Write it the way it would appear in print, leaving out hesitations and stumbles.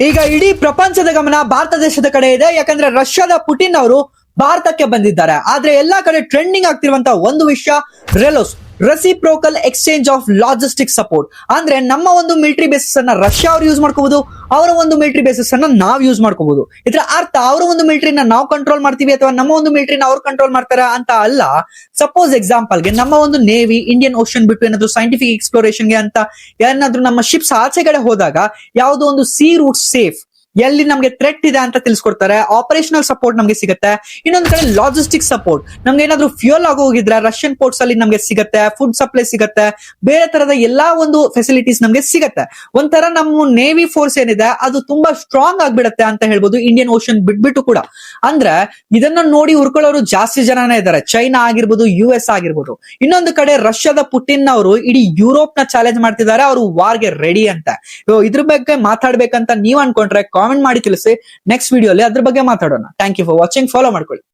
ಈಗ ಇಡೀ ಪ್ರಪಂಚದ ಗಮನ ಭಾರತ ದೇಶದ ಕಡೆ ಇದೆ. ಯಾಕಂದ್ರೆ ರಷ್ಯಾದ ಪುಟಿನ್ ಅವರು ಭಾರತಕ್ಕೆ ಬಂದಿದ್ದಾರೆ. ಆದ್ರೆ ಎಲ್ಲಾ ಕಡೆ ಟ್ರೆಂಡಿಂಗ್ ಆಗ್ತಿರುವಂತ ಒಂದು ವಿಷಯ RELOS, reciprocal exchange of logistic support. ಅಂದ್ರೆ ನಮ್ಮ ಒಂದು ಮಿಲಿಟರಿ ಬೇಸಿಸ್ ಅನ್ನ ರಷ್ಯಾ ಅವ್ರು ಯೂಸ್ ಮಾಡ್ಕೋಬಹುದು, ಅವರ ಒಂದು ಮಿಲಿಟರಿ ಬೇಸಿಸ್ ಅನ್ನ ನಾವು ಯೂಸ್ ಮಾಡ್ಕೋಬಹುದು. ಇದರ ಅರ್ಥ ಅವರ ಒಂದು ಮಿಲಿಟರಿನ ನಾವು ಕಂಟ್ರೋಲ್ ಮಾಡ್ತೀವಿ ಅಥವಾ ನಮ್ಮ ಒಂದು ಮಿಲಿಟರಿನ ಅವ್ರು ಕಂಟ್ರೋಲ್ ಮಾಡ್ತಾರ ಅಂತ ಅಲ್ಲ. ಸಪೋಸ್ ಎಕ್ಸಾಂಪಲ್ ಗೆ ನಮ್ಮ ಒಂದು ನೇವಿ ಇಂಡಿಯನ್ ಓಷನ್ ಬಿಟ್ಟು ಏನಾದ್ರು ಸೈಂಟಿಫಿಕ್ ಎಕ್ಸ್ಪ್ಲೋರೇಷನ್ ಗೆ ಅಂತ ಏನಾದ್ರು ನಮ್ಮ ಶಿಪ್ಸ್ ಆಚೆಗಡೆ ಹೋದಾಗ ಯಾವುದೋ ಒಂದು ಸಿ ರೂಟ್ ಸೇಫ್ ಎಲ್ಲಿ ನಮ್ಗೆ ಥ್ರೆಟ್ ಇದೆ ಅಂತ ತಿಳಿಸ್ಕೊಡ್ತಾರೆ. ಆಪರೇಷನಲ್ ಸಪೋರ್ಟ್ ನಮ್ಗೆ ಸಿಗುತ್ತೆ. ಇನ್ನೊಂದ್ ಕಡೆ ಲಾಜಿಸ್ಟಿಕ್ ಸಪೋರ್ಟ್, ನಮ್ಗೆ ಏನಾದ್ರು ಫ್ಯೂಯಲ್ ಆಗೋಗಿದ್ರೆ ರಷ್ಯನ್ ಪೋರ್ಟ್ಸ್ ಅಲ್ಲಿ ನಮ್ಗೆ ಸಿಗುತ್ತೆ, ಫುಡ್ ಸಪ್ಲೈ ಸಿಗುತ್ತೆ, ಬೇರೆ ತರದ ಎಲ್ಲಾ ಒಂದು ಫೆಸಿಲಿಟೀಸ್ ನಮ್ಗೆ ಸಿಗುತ್ತೆ. ಒಂಥರ ನಮ್ಮ ನೇವಿ ಫೋರ್ಸ್ ಏನಿದೆ ಅದು ತುಂಬಾ ಸ್ಟ್ರಾಂಗ್ ಆಗ್ಬಿಡತ್ತೆ ಅಂತ ಹೇಳ್ಬೋದು, ಇಂಡಿಯನ್ ಓಷನ್ ಬಿಟ್ಬಿಟ್ಟು ಕೂಡ. ಅಂದ್ರೆ ಇದನ್ನ ನೋಡಿ ಹುರ್ಕೊಳ್ಳೋರು ಜಾಸ್ತಿ ಜನನೇ ಇದ್ದಾರೆ, ಚೈನಾ ಆಗಿರ್ಬೋದು, US ಆಗಿರ್ಬೋದು. ಇನ್ನೊಂದು ಕಡೆ ರಷ್ಯಾದ ಪುಟಿನ್ ಅವರು ಇಡೀ ಯುರೋಪ್ ನ ಚಾಲೆಂಜ್ ಮಾಡ್ತಿದ್ದಾರೆ, ಅವರು ವಾರ್ಗೆ ರೆಡಿ ಅಂತ. ಇದ್ರ ಬಗ್ಗೆ ಮಾತಾಡ್ಬೇಕಂತ ನೀವ್ ಅನ್ಕೊಂಡ್ರೆ ಕಾಮೆಂಟ್ ಮಾಡಿ ತಿಳಿಸಿ. ನೆಕ್ಸ್ಟ್ ವಿಡಿಯೋ ಅಲ್ಲಿ ಅದ್ರ ಬಗ್ಗೆ ಮಾತಾಡೋಣ. Thank you for watching. Follow ಮಾಡ್ಕೊಳ್ಳಿ.